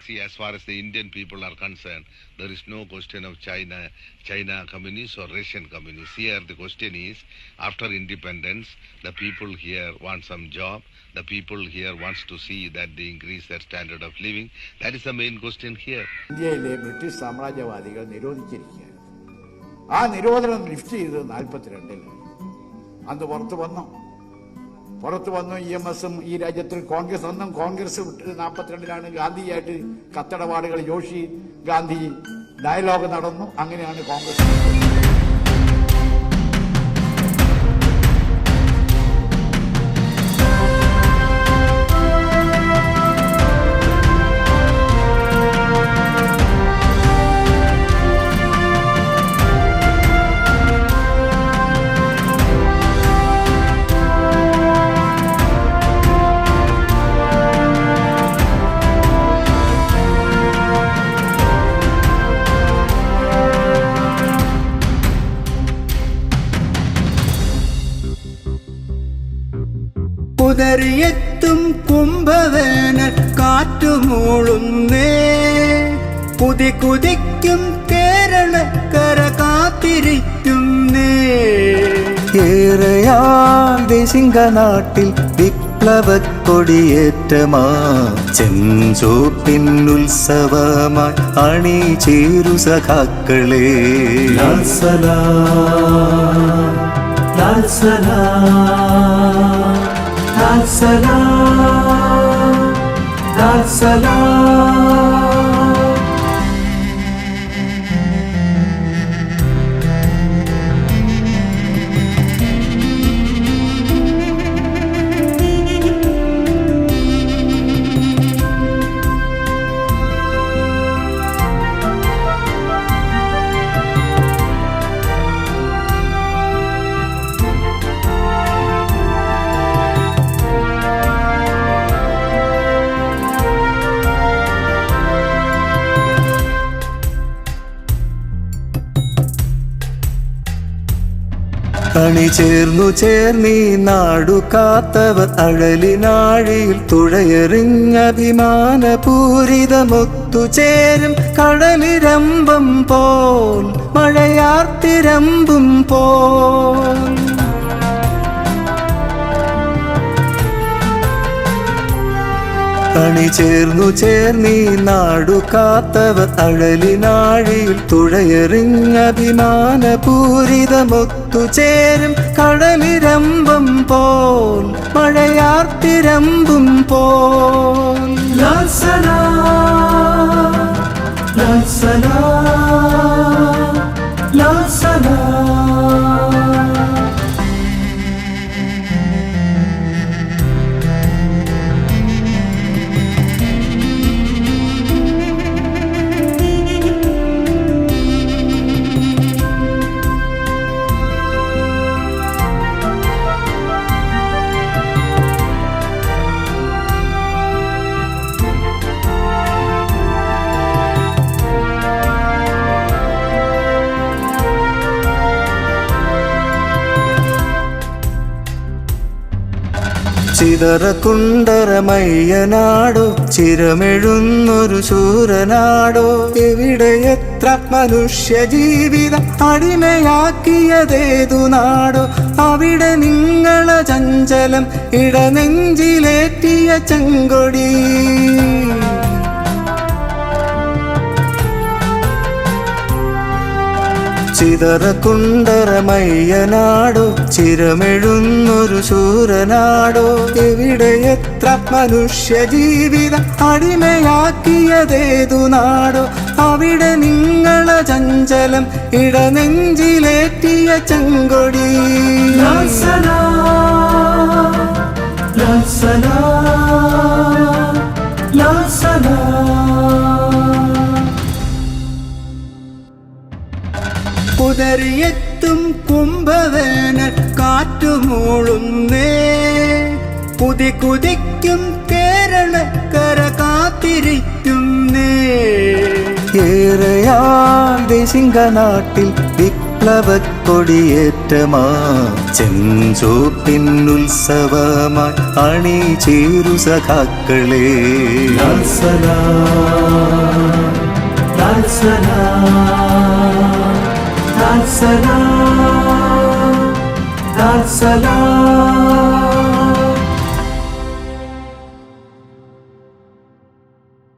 See, as far as the Indian people are concerned, there is no question of China communists or Russian communists. Here the question is, after independence, the people here want some job. The people here wants to see that they increase their standard of living. That is the main question here. ഇന്ത്യയിലെ British സാമ്രാജ്യവാദികൾ നിരോധിച്ചിരിക്കുകയാണ്. ആ നിരോധനം lift ചെയ്തത് 42-ൽ. അന്ന് പുറത്തു വന്നു EMSഉം ഈ രാജ്യത്തിൽ കോൺഗ്രസ് ഒന്നും കോൺഗ്രസ് 42-ലാണ് ഗാന്ധിയായിട്ട് കത്തടപാടുകൾ ജോഷി ഗാന്ധി ഡയലോഗ് നടന്നു. അങ്ങനെയാണ് കോൺഗ്രസ്. പുതറിയെത്തും കുംഭവേനൽ കാറ്റുമൂളുന്നേ, കുതിക്കും കേരളക്കര കാത്തിരിക്കുന്നേ. ഏറെയാൾ ദേശിംഗനാട്ടിൽ വിപ്ലവ കൊടിയേറ്റമാ, ചെഞ്ചോപ്പിൻ ഉത്സവമായി അണിചേരു സഖാക്കളെ. ലാൽ സലാം, ലാൽ സലാം, ലാൽ സലാം, ലാൽ സലാം. ചേർന്നീ നാടു കാത്തവർ അഴലിനാഴിയിൽ തുഴയെറിഞ്ഞഭിമാനപൂരിതമൊത്തുചേരും കടലിരമ്പം പോൽ മഴയാർത്തിരമ്പും പോൽ. ചേർന്നീ നാടു കാത്തവർ അഴലിനാഴിയിൽ തുഴയെറിഞ്ഞഭിമാനപൂരിതമൊത്തുചേരും കടലിരമ്പം പോൽ മഴയാർത്തിരമ്പും പോൽ. ലാൽ സലാം, ലാൽ സലാം, ലാൽ സലാം. ചിതറക്കുണ്ടറമയ്യനാടോ ചിരമെഴുന്നൊരു ശൂരനാടോ, എവിടെ എത്ര മനുഷ്യ ജീവിതം അടിമയാക്കിയതേതു നാടോ, അവിടെ നിങ്ങള ചഞ്ചലം ഇടനെഞ്ചിലേറ്റിയ ചെങ്കൊടി. ചിതറക്കുണ്ടറമയ്യനാടോ ചിരമെഴുന്നൊരു ശൂരനാടോ, എവിടെ എത്ര മനുഷ്യ ജീവിതം അടിമയാക്കിയതേതു നാടോ, അവിടെ നിങ്ങള ചഞ്ചലം ഇടനെഞ്ചിലേറ്റിയ ചെങ്കൊടി. ലാൽ സലാം, ലാൽ സലാം, ലാൽ സലാം. പുതറിയെത്തും കുംഭവേനൽ കാറ്റുമൂളുന്നേ, കുതിക്കും കേരളക്കര കാത്തിരിക്കുന്നേ. ഏറെയാൾ ദേശിംഗനാട്ടിൽ വിപ്ലവക്കൊടിയേറ്റമാ ചെഞ്ചോപ്പിന്നുത്സവമായി അണിചേരു സഖാക്കളെ. ലാൽ സലാം, ലാൽ സലാം, ലാൽ സലാം, ലാൽ സലാം.